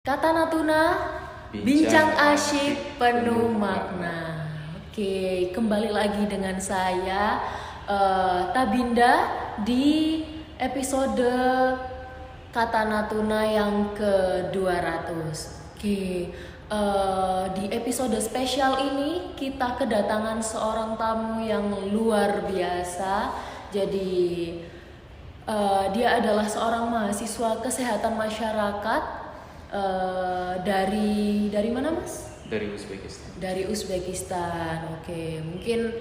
Kata Natuna, bincang asyik penuh makna. Oke, kembali lagi dengan saya Tabinda di episode Kata Natuna yang ke-200. Oke, di episode spesial ini kita kedatangan seorang tamu yang luar biasa. Jadi dia adalah seorang mahasiswa kesehatan masyarakat dari mana, Mas? Dari Uzbekistan. Dari Uzbekistan. Oke, mungkin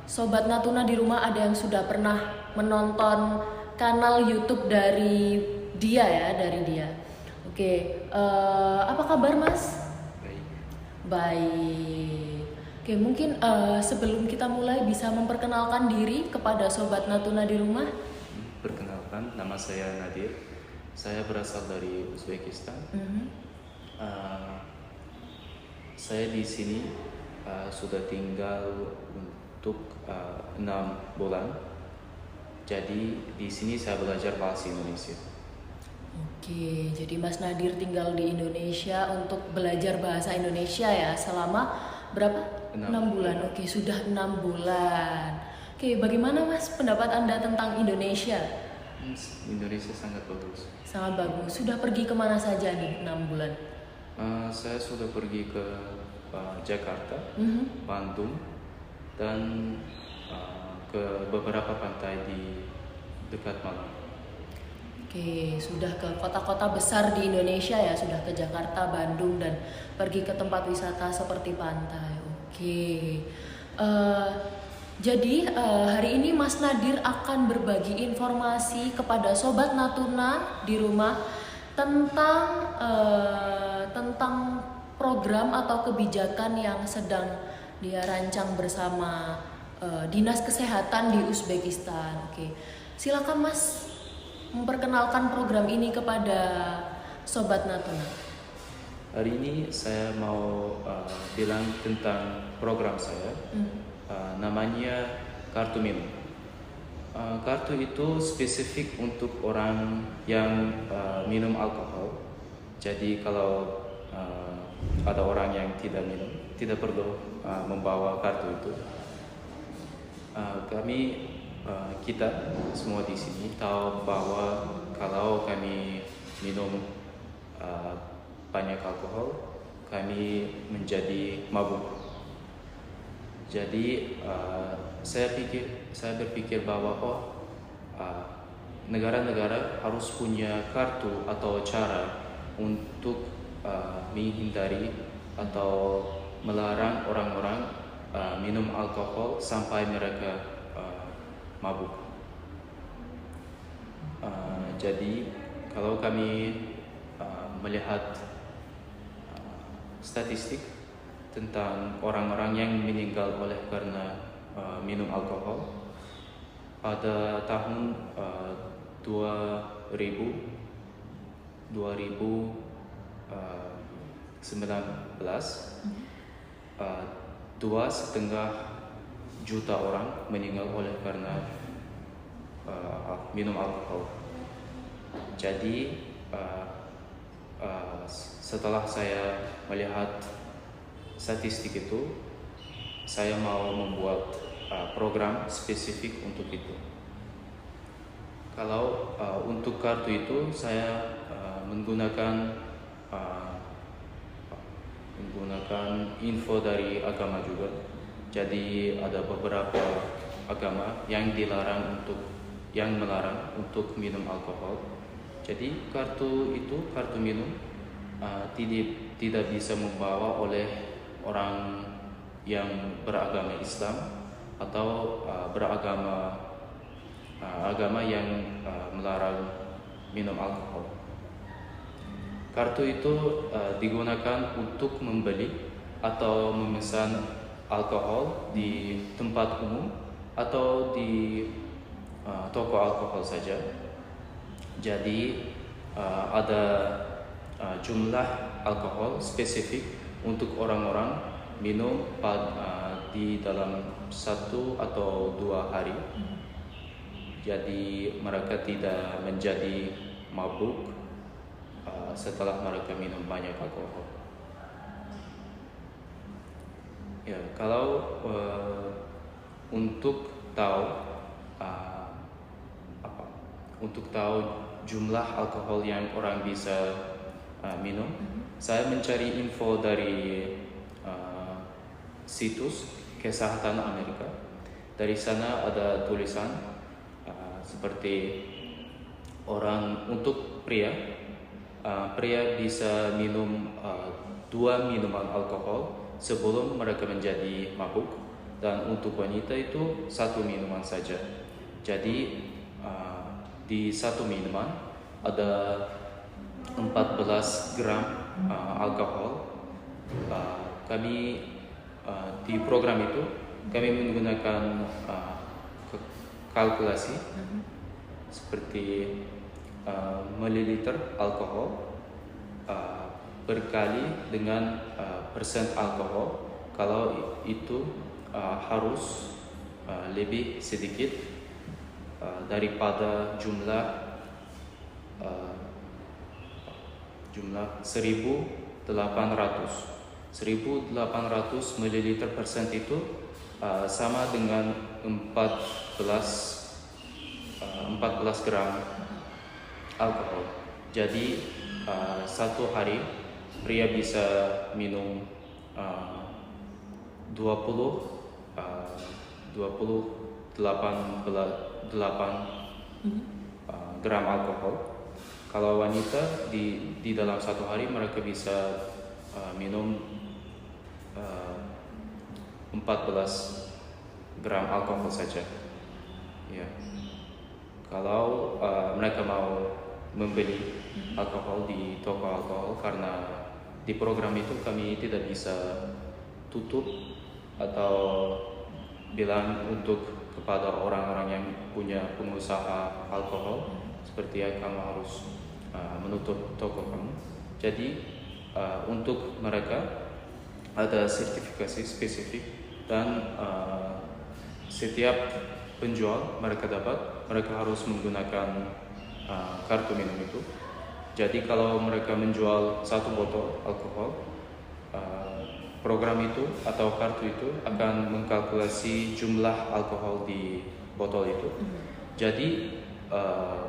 Sobat Natuna di rumah ada yang sudah pernah menonton kanal YouTube dari dia ya, Oke, apa kabar, Mas? Baik. Baik. Oke, mungkin sebelum kita mulai bisa memperkenalkan diri kepada Sobat Natuna di rumah. Perkenalkan, nama saya Nadir. Saya berasal dari Uzbekistan. Saya di sini sudah tinggal untuk 6 bulan. Jadi di sini saya belajar bahasa Indonesia. Oke, jadi Mas Nadir tinggal di Indonesia untuk belajar bahasa Indonesia ya selama berapa? 6 bulan. Oke, sudah 6 bulan. Oke, bagaimana Mas pendapat Anda tentang Indonesia? Indonesia sangat bagus. Sangat bagus. Sudah pergi kemana saja nih 6 bulan? Saya sudah pergi ke Jakarta, Bandung, dan ke beberapa pantai di dekat Malang. Oke, sudah ke kota-kota besar di Indonesia ya, sudah ke Jakarta, Bandung, dan pergi ke tempat wisata seperti pantai. Oke, jadi hari ini Mas Nadir akan berbagi informasi kepada Sobat Natuna di rumah tentang program atau kebijakan yang sedang dia rancang bersama Dinas Kesehatan di Uzbekistan. Oke, silakan Mas memperkenalkan program ini kepada Sobat Natuna. Hari ini saya mau bilang tentang program saya. Namanya Kartu Minum. Kartu itu spesifik untuk orang yang minum alkohol. Jadi kalau ada orang yang tidak minum, tidak perlu membawa kartu itu. Kita semua di sini tahu bahwa kalau kami minum banyak alkohol, kami menjadi mabuk. Jadi saya berpikir bahwa negara-negara harus punya kartu atau cara untuk menghindari atau melarang orang-orang minum alkohol sampai mereka mabuk. Jadi kalau kami melihat statistik tentang orang-orang yang meninggal oleh karena minum alkohol pada tahun 2019, 2,5 juta orang meninggal oleh karena minum alkohol. Jadi setelah saya melihat statistik itu, saya mau membuat program spesifik untuk itu. Kalau untuk kartu itu saya menggunakan info dari agama juga. Jadi ada beberapa agama yang melarang untuk minum alkohol. Jadi kartu minum tidak bisa membawa oleh orang yang beragama Islam atau agama yang melarang minum alkohol. Kartu itu digunakan untuk membeli atau memesan alkohol di tempat umum atau di toko alkohol saja. Jadi ada jumlah alkohol spesifik untuk orang-orang minum di dalam 1 atau 2 hari. Jadi mereka tidak menjadi mabuk setelah mereka minum banyak alkohol. Ya, kalau untuk tahu uh, apa? Untuk tahu jumlah alkohol yang orang bisa minum, saya mencari info dari situs kesehatan Amerika. Dari sana ada tulisan seperti orang untuk pria bisa minum 2 minuman alkohol sebelum mereka menjadi mabuk, dan untuk wanita itu 1 minuman saja. Jadi di 1 minuman ada 14 gram alkohol. Kami di program itu kami menggunakan kalkulasi seperti mililiter alkohol berkali dengan persen alkohol. Kalau itu harus lebih sedikit daripada jumlah 1800 mililiter persen itu sama dengan 14 gram alkohol. Jadi 1 hari pria bisa minum 28 gram alkohol. Kalau wanita di dalam 1 hari mereka bisa minum 14 gram alkohol saja. Ya. Kalau mereka mau membeli alkohol di toko alkohol, karena di program itu kami tidak bisa tutup atau bilang untuk kepada orang-orang yang punya pengusaha alkohol seperti ya kamu harus menutup toko kamu. Jadi untuk mereka ada sertifikasi spesifik, dan setiap penjual mereka harus menggunakan kartu minum itu. Jadi kalau mereka menjual 1 botol alkohol, program itu atau kartu itu akan mengkalkulasi jumlah alkohol di botol itu. Jadi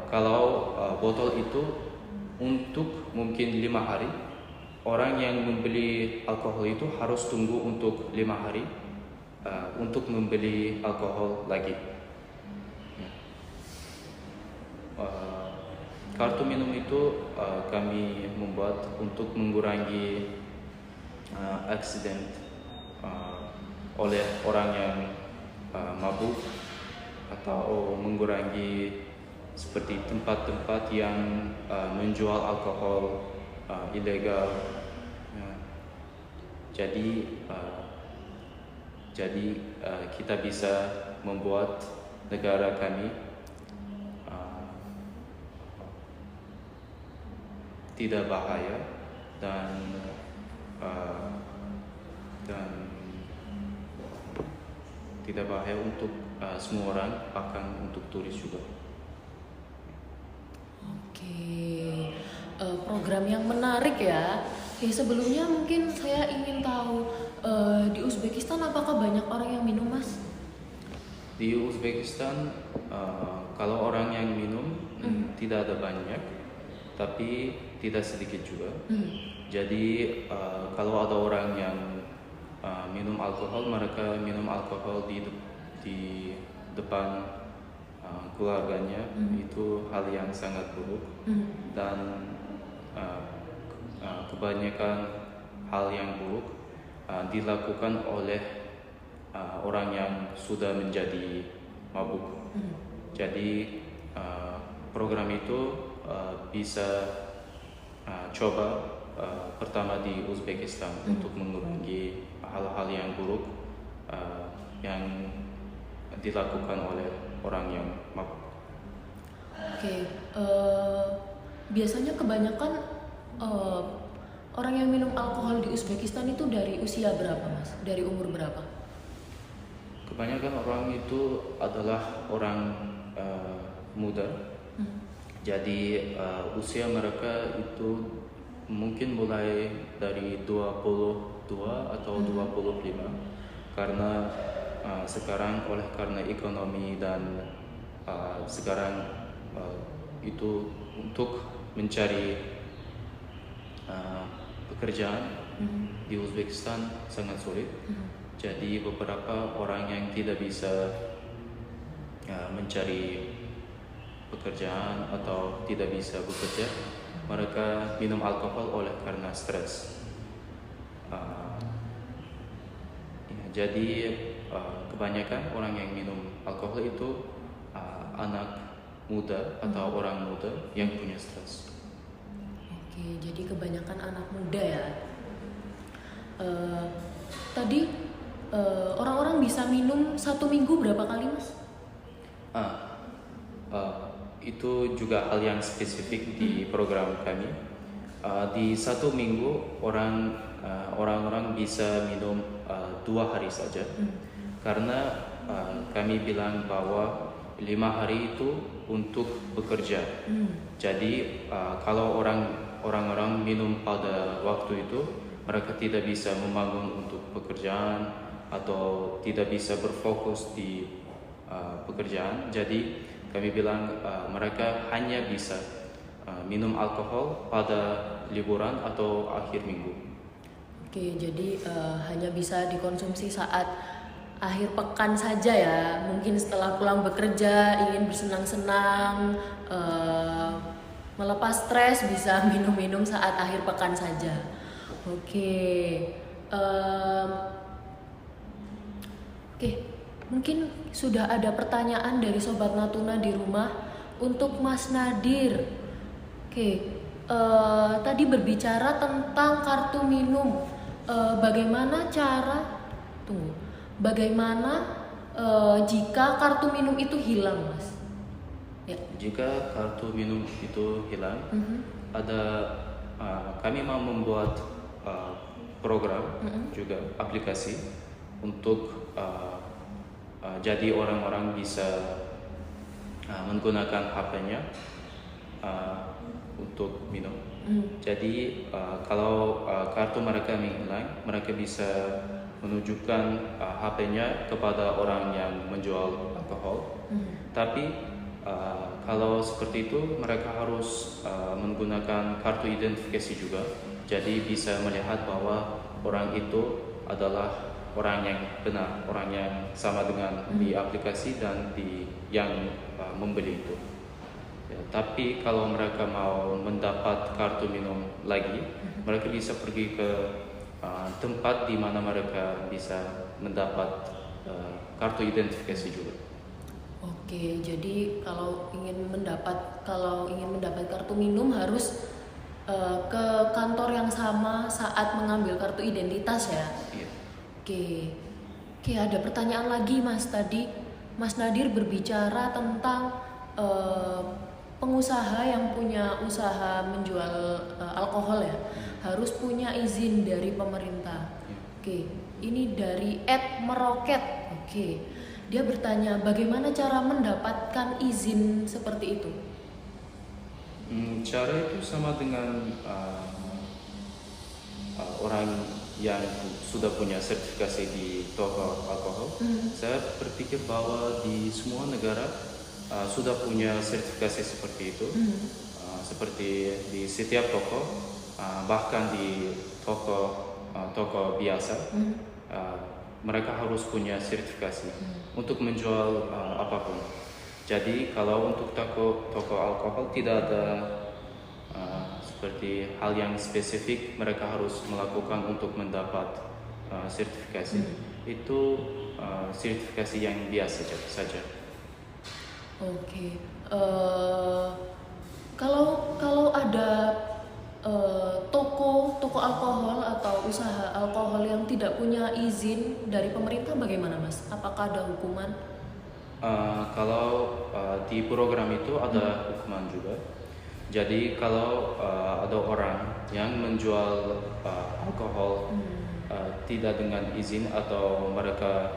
kalau botol itu untuk mungkin 5 hari, orang yang membeli alkohol itu harus tunggu untuk 5 hari untuk membeli alkohol lagi. Kartu minum itu kami membuat untuk mengurangi aksiden oleh orang yang mabuk, atau mengurangi seperti tempat-tempat yang menjual alkohol ilegal. Jadi kita bisa membuat negara kami tidak bahaya dan tidak bahaya untuk semua orang, bahkan untuk turis juga. Oke, program yang menarik ya. Sebelumnya mungkin saya ingin tahu di Uzbekistan apakah banyak orang yang minum, Mas? Di Uzbekistan kalau orang yang minum tidak ada banyak, tapi tidak sedikit juga. Jadi kalau ada orang yang minum alkohol, mereka minum alkohol di depan keluarganya. Itu hal yang sangat buruk, dan kebanyakan hal yang buruk dilakukan oleh orang yang sudah menjadi mabuk. Jadi program itu bisa coba pertama di Uzbekistan untuk mengurangi hal-hal yang buruk yang dilakukan oleh orang yang mabuk. Oke, biasanya kebanyakan orang yang minum alkohol di Uzbekistan itu dari usia berapa, Mas? Dari umur berapa? Kebanyakan orang itu adalah orang muda. Jadi usia mereka itu mungkin mulai dari 22 atau 25, karena sekarang oleh karena ekonomi dan sekarang itu untuk mencari pekerjaan di Uzbekistan sangat sulit. Jadi beberapa orang yang tidak bisa mencari pekerjaan atau tidak bisa bekerja, mereka minum alkohol oleh karena stres. Jadi kebanyakan orang yang minum alkohol itu anak muda atau orang muda yang punya stres. Oke, jadi kebanyakan anak muda ya. Tadi orang-orang bisa minum 1 minggu berapa kali, Mas? Itu juga hal yang spesifik di program kami. Di 1 minggu orang-orang bisa minum 2 hari saja, karena kami bilang bahwa 5 hari itu untuk bekerja. Jadi kalau orang-orang minum pada waktu itu, mereka tidak bisa membangun untuk pekerjaan atau tidak bisa berfokus di pekerjaan. Jadi kami bilang mereka hanya bisa minum alkohol pada liburan atau akhir minggu. Oke, jadi hanya bisa dikonsumsi saat akhir pekan saja ya. Mungkin setelah pulang bekerja ingin bersenang-senang, melepas stres, bisa minum-minum saat akhir pekan saja. Oke, mungkin sudah ada pertanyaan dari Sobat Natuna di rumah untuk Mas Nadir. Tadi berbicara tentang kartu minum. Bagaimana jika kartu minum itu hilang, Mas? Ya. Jika kartu minum itu hilang, kami mau membuat program juga aplikasi untuk jadi orang-orang bisa menggunakan HP-nya untuk minum. Jadi kalau kartu mereka hilang, mereka bisa menunjukkan HP-nya kepada orang yang menjual alkohol. Tapi kalau seperti itu, mereka harus menggunakan kartu identifikasi juga. Jadi bisa melihat bahwa orang itu adalah orang yang benar, orang yang sama dengan di aplikasi dan yang membeli itu. Ya, tapi kalau mereka mau mendapat kartu minum lagi, mereka bisa pergi ke tempat di mana mereka bisa mendapat kartu identifikasi juga. Oke, jadi kalau ingin mendapat kartu minum harus ke kantor yang sama saat mengambil kartu identitas ya. Iya. Oke, ada pertanyaan lagi, Mas. Tadi Mas Nadir berbicara tentang pengusaha yang punya usaha menjual alkohol ya, harus punya izin dari pemerintah. Oke, ini dari @meroket. Oke, dia bertanya bagaimana cara mendapatkan izin seperti itu. Cara itu sama dengan orang yang sudah punya sertifikasi di toko alkohol. Saya berpikir bahwa di semua negara sudah punya sertifikasi seperti itu. Seperti di setiap toko, bahkan di toko biasa, mereka harus punya sertifikasi untuk menjual apapun. Jadi kalau untuk toko alkohol tidak ada seperti hal yang spesifik mereka harus melakukan untuk mendapat sertifikasi. Itu sertifikasi yang biasa saja. Oke, kalau ada toko alkohol atau usaha alkohol yang tidak punya izin dari pemerintah, bagaimana, Mas? Apakah ada hukuman? Kalau di program itu ada hukuman juga. Jadi kalau ada orang yang menjual alkohol tidak dengan izin atau mereka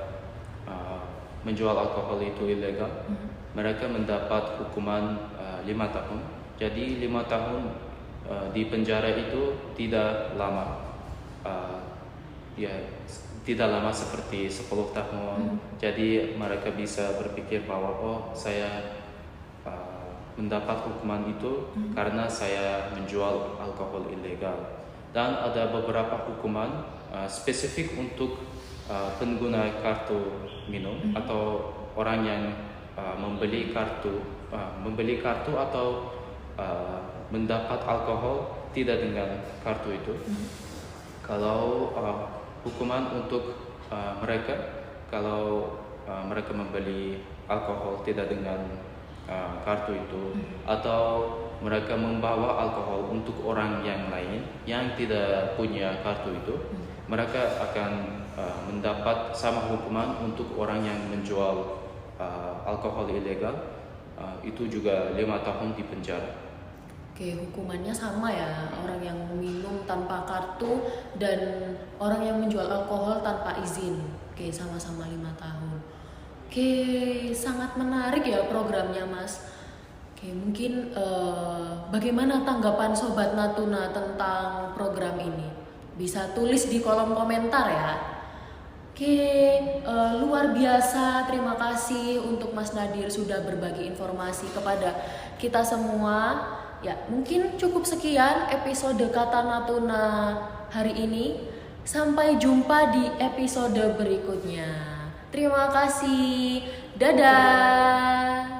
menjual alkohol itu ilegal, mereka mendapat hukuman 5 tahun. Jadi 5 tahun di penjara itu tidak lama. Ya, tidak lama seperti 10 tahun. Jadi mereka bisa berpikir bahwa oh, saya mendapat hukuman itu karena saya menjual alkohol ilegal. Dan ada beberapa hukuman spesifik untuk pengguna kartu minum atau orang yang membeli kartu atau mendapat alkohol tidak dengan kartu itu. Kalau hukuman untuk mereka, kalau mereka membeli alkohol tidak dengan kartu itu, atau mereka membawa alkohol untuk orang yang lain yang tidak punya kartu itu, mereka akan mendapat sama hukuman untuk orang yang menjual alkohol ilegal, itu juga 5 tahun di penjara. Oke, hukumannya sama ya, orang yang minum tanpa kartu dan orang yang menjual alkohol tanpa izin. Oke, sama-sama 5 tahun. Oke, sangat menarik ya programnya, Mas. Oke, mungkin bagaimana tanggapan Sobat Natuna tentang program ini? Bisa tulis di kolom komentar ya. Oke, luar biasa. Terima kasih untuk Mas Nadir sudah berbagi informasi kepada kita semua. Ya, mungkin cukup sekian episode Kata Natuna hari ini. Sampai jumpa di episode berikutnya. Terima kasih. Dadah.